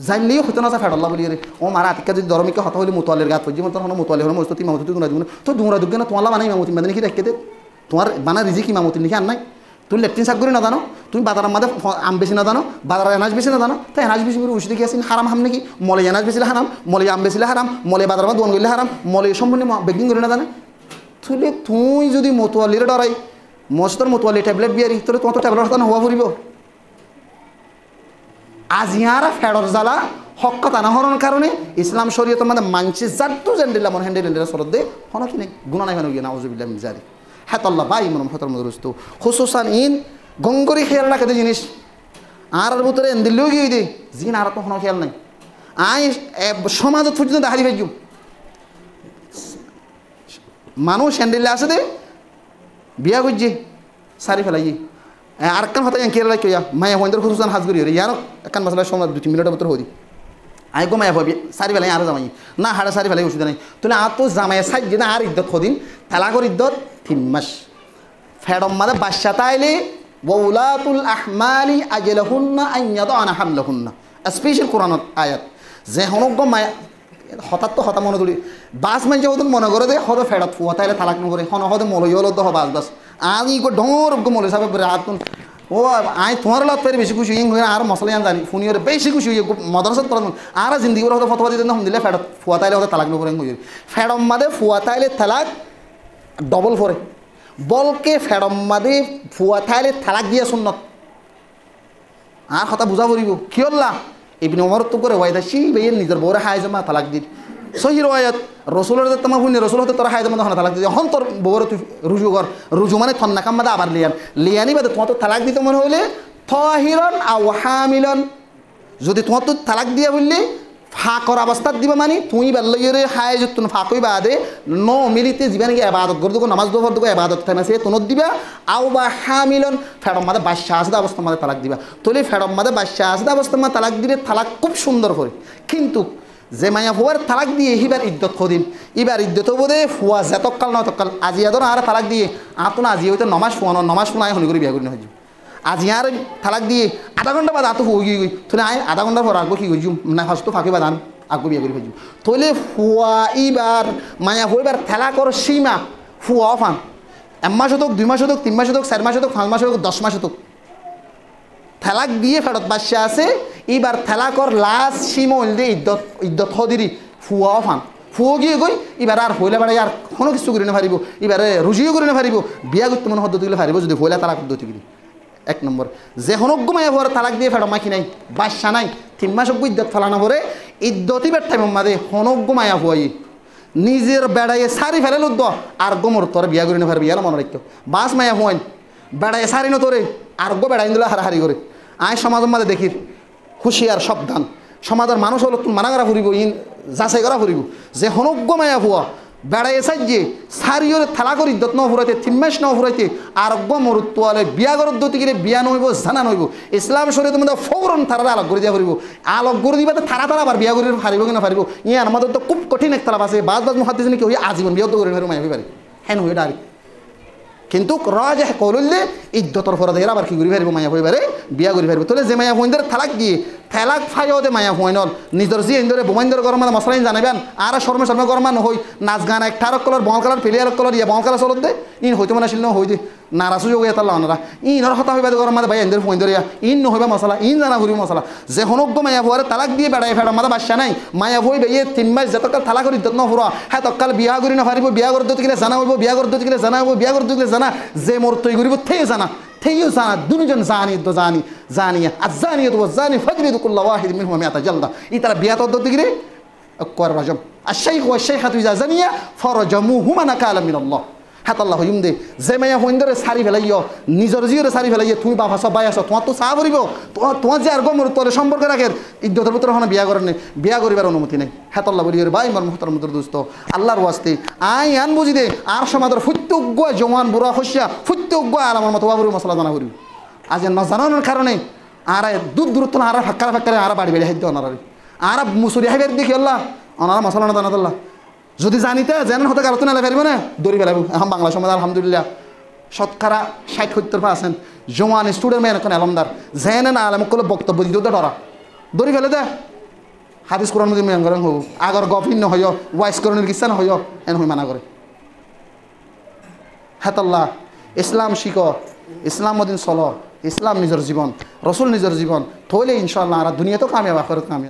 জানলেও হতো না ফেডাল্লা বলি রে ও মারা আতিকা যদি ধর্মিকা হতা হলে মোতালের গাত হয়ে যেমন তখন মোতালে হলো মস্তি মামতি তোমরা দিব তো দুমরা দুগে না তোমার বানাই মামতি মানে কি রেখে দে তোমার বানা রিজি কি মামতি নাকি আর নাই তুমি লেফটিন শাক করে না জানো তুমি বাজার মাঝে আম বেশি না জানো বাজার এনাজ বেশি না জানো তাই এনাজ বেশি করে উঠে গিয়েছেন হারাম হাম নাকি মলে এনাজ বেশিলে হারাম মলে আম বেশিলে হারাম মলে বাজার মধ্যে দোয়ান করলে হারাম মলে সম্পূর্ণ বেকিং করে না জানে তুই তুই যদি মোতালির ডরাই মস্তর মোতালি ট্যাবলেট বিয়ারি তোর তোমার তো ট্যাবলেট হতা না হওয়া ফুরিব আজিয়ারা ফেডর জ্বালা হক না হরণ কারণে ইসলাম শরীয়তের মধ্যে মানছি জাদ্দু জেন্ডিল্লা মন হ্যান্ডেল সরদ দে হন কি নেই গুণা নাই গিয়ে নাউজুবিল্লাহ মিন জালিক হাতাল্লাহ বাই মন হতর মদরুস্তু খুসুসান ইন গঙ্গরি খেয়াল রাখে দে জিনিস আর ভিতরে এন্দিলেও গিয়ে দে জিন আর তো হন খেয়াল নাই আই সমাজত পর্যন্ত দেখারি ভাইজু মানুষ হ্যান্ডেলে আসে দে বিয়া করছে সারি ফেলাই আর কান হতা কেরালা কিয়া মায়া হইন্দর খুসুসান হাজগুরি রে ইয়ার কান মাসলা সময় 2-3 মিনিটের ভিতর হই আই গো মায়া হবি সারি ফেলাই আর জামাই না হাড়া সারি ফেলাই ওষুধ নাই তুলে আর তো জামাই সাই যে আর ইদ্যত হদিন তালাকর ইদ্যত 3 মাস ফেডম মাদে বাদশা তাইলে ওয়াউলাতুল আহমালি আজলাহুন্না আন ইয়াদানা হামলাহুন্না স্পেশাল কোরআনত আয়াত যে হনক গো মায়া হঠাৎ তো হতা মনে করি বাস মাইজে হতো মনে করে দে হতো ফেডত ফুয়া তাইলে তালাক নকরে হন হতে মলই হলো তো বাস বাস আমি গো ডর গো মলে সাবে রাত ও আই তোমার লাত পেরে বেশি খুশি হয়ে আর মশলা জানি ফোনি ওরে বেশি খুশি হয়ে মদরসাত পড়ানো আর জিন্দিগি হতো ফতোয়া দিতে না দিলে ফেডত ফুয়া তাইলে হতে তালাক নকরে হয়ে ফেডম মাদে ফুয়া তাইলে তালাক ডবল ফরে বলকে ফেডম মাদে ফুয়া তাইলে তালাক দিয়া সুন্নত আর কথা বুঝা পড়িব কি হল্লা ইবনে ওমর তো করে ওয়াইদা সি বেয়ের নিজের বউরে হাই জমা তালাক দিল সহি রওয়ায়াত রসুলের তোমার হুইনি রসুল হতে তোর হাই জমা তখন তালাক দিল হন তোর বউরে তুই রুজু কর রুজু মানে থন্না কাম মাদে আবার লিয়ানি বাদে তোমার তো তালাক দিতে মনে হইলে থহিরন আও হামিলন যদি তোমার তো তালাক দিয়া বললি ফাঁকর অবস্থাত দিবা মানে তুই বেল্লইরে হাই যে তুমি ফাঁকই বাদে ন মিলিতে যাবা নাকি আবাদত করে দেবো নামাজ দোফর দেবো আবাদত টাইম আছে তোনত দিবা আও বা হামিলন ফেডম মাদে বাদশা আসদা অবস্থা মাদে তালাক দিবা তোলে ফেডম মাদে বাদশা আসদা অবস্থা মাদে তালাক দিলে তালাক খুব সুন্দর করে কিন্তু যে মায়া ফুয়ার তালাক দিয়ে এবার ইদ্যত খদিন এবার ইদ্যত বোধে ফুয়া যেতকাল নতকাল আজি আদর আর তালাক দিয়ে আতুন আজি হইতে নমাজ ফুয়ানো নমাজ ফুনায় হনি করে বিয়া করি হয়ে আজি আর তালাক দিয়ে আধা ঘন্টা বাদ আতো হয়ে গই তুলে আয় আধা ঘন্টা পর আগবো কি করছি না হস্ত ফাঁকি বাদ আন আগবো বিয়া করে ফেলছি তোলে ফুয়া এবার মায়া ফুয়ার থেলা কর সীমা ফুয়া ফান 1 মাস হতক 2 মাস হতক 3 মাস হতক 4 মাস হতক 5 মাস হতক 10 মাস হতক থেলাক দিয়ে ফেরত বাসা আছে এবার থেলাকর লাশ সীমল দিয়ে ইদ্যত হদিরি ফুয়া ফান ফুয়া গিয়ে গই এবার আর হইলে বেড়াই আর কোনো কিছু করে না পারিব এবারে রুজিও করে না পারিব বিয়া করতে মনে পদ্ধতি গেলে পারিব যদি হইলে তালাক পদ্ধতি করি 1 নম্বর যে হনজ্ঞ মায়া ভরে তালাক দিয়ে ফেড় মাখি নাই বাসা নাই 3 মাস অজ্ঞ ইদ্যত ফেলানো পরে ইদ্যতি বেটাই মাদে হনজ্ঞ মায়া হই নিজের বেড়াইয়ে সারি ফেলে লুদ্দ আর গোমর তোর বিয়া করে না পারবি ইয়ার মনে রাখতো বাস মায়া হইন বেড়াইয়ে সারি ন তোরে আর গো বেড়াই দিলে হারাহারি করে আয় সমাজের মাঝে দেখি হুঁশিয়ার সাবধান সমাজের মানুষ হলো তুমি মানা করা ফুরিব ইন যাচাই করা ফুরিব যে হনজ্ঞ মায়া ফুয়া বেড়াইয়ে সাইজে সারিওরে থালা করে ইদ্যত ন ফুরাইতে 3 মাস ন ফুরাইতে আর গো মরুত্বালে বিয়া গরত দতি গেলে বিয়া নইব জানা নইব ইসলাম শরীয়তের মধ্যে ফৌরন থারা আলোক করে দিয়া ফুরিব আলোক করে দিবা থারা থারা আবার বিয়া করে ফারিব কি না ফারিব ইয়ার আমাদের তো খুব কঠিন এক তালাপ আছে বাজ মুহাদ্দিস কি হই আজীবন বিয়া তো করে ফারিব মায়া পারি হ্যাঁ হই ডারি কিন্তু রাজহ কৌললে ইদ্যতর ফরদ এরা আবার কি করি পারিব মায়া হইবারে বিয়া করি পারিব তোলে যে মায়া হইন্দর থালাক দিয়ে থালাক ফাইও দে মায়া হইনল নিজর জি ইন্দরে বোমাইন্দর গরম মশলাইন জানাবেন আর শর্মে শর্মে গরম হই নাচ গান এক ঠারক কলর বল কালার ফেলিয়ার কলর ইয়া বল কালার চলত দে ইন হইতে মানে আসিল হই দে নারাসু যোগ এটা লানারা ইনর হতা হইবা গরম মাদে ভাই ইন্দর হইন্দর ইয়া ইন নহইবা মশলা ইন জানা হইব মশলা যে হনজ্ঞ মায়া হওয়ারে তালাক দিয়ে বেড়াই ফেড়া মাদা বাসা নাই মায়া হইবে ইয়ে 3 মাস যতকাল থালা করি ইদ্যত ন ফুরা হ্যাঁ তকাল বিয়া করি না পারিব বিয়া করতে গেলে জানা হইব বিয়া করতে গেলে জানা হইব বিয়া করতে গেলে জানা যে মোর তৈ করিব থেই জানা থেইও জানা দুজন জানি তো জানিয়া আজানিয়াত ওয়া জানি ফাজলিদু কুল্লা ওয়াহিদ মিনহুম মিআতা জালদা ইতারা বিয়া তদ্দত গিরে কর রাজম আশ-শাইখ ওয়া আশ-শাইখাতু ইযা জানিয়া ফারজামুহুমা নাকালা মিনাল্লাহ হাতাল্লাহ ইমদে যে মায়া হইন্দরে সারি ফেলাইও নিজর জিওরে সারি ফেলাইয়ে তুমি বাপ হাস বাই আছো তোমার তো চা করিব তোমার যে আর গমর তোর সম্পর্ক রাখের ইদ্যতের ভিতরে হন বিয়া করেন বিয়া করিবার অনুমতি নেই হাতাল্লাহ বলি ভাই আমার মুহতারামদের দোস্ত আল্লাহর ওয়াস্তে আই আন বুঝি দে আর সমাজের ফুত্যজ্ঞ জওয়ান বুড়া হইয়া ফুত্যজ্ঞ আর আমার মতো বাবুর মশলা জানা করিব আজ না জানানোর কারণে আর দূরত্ব আর ফাক্কারে আর বাড়ি বেড়ে হাইতে অনার আর মুসুরি হাইবার দেখি আল্লাহ অনারা মশলা না জানাত যদি জানিতে জেন হতে কারো না পারিব না দৌড়ি পেলাব এখন বাংলা সমাজ আলহামদুলিল্লাহ শতকরা 60-70% জওয়ান স্টুডেন্ট মেয়ে এখন আলমদার জেনে না আলম করলে বক্তব্য দিতে ডরা দৌড়ি ফেলে দে হাদিস কোরআন মধ্যে মেয়ান করেন হব আগর গফিন হইয় ওয়াইস করণের কিসা না হইয় এন হই মানা করে হেতাল্লাহ ইসলাম শিখ ইসলাম মদিন চল ইসলাম নিজের জীবন রসুল নিজের জীবন থইলে ইনশাল্লাহ আর দুনিয়াতেও কামিয়াব আখেরাতেও কামিয়াব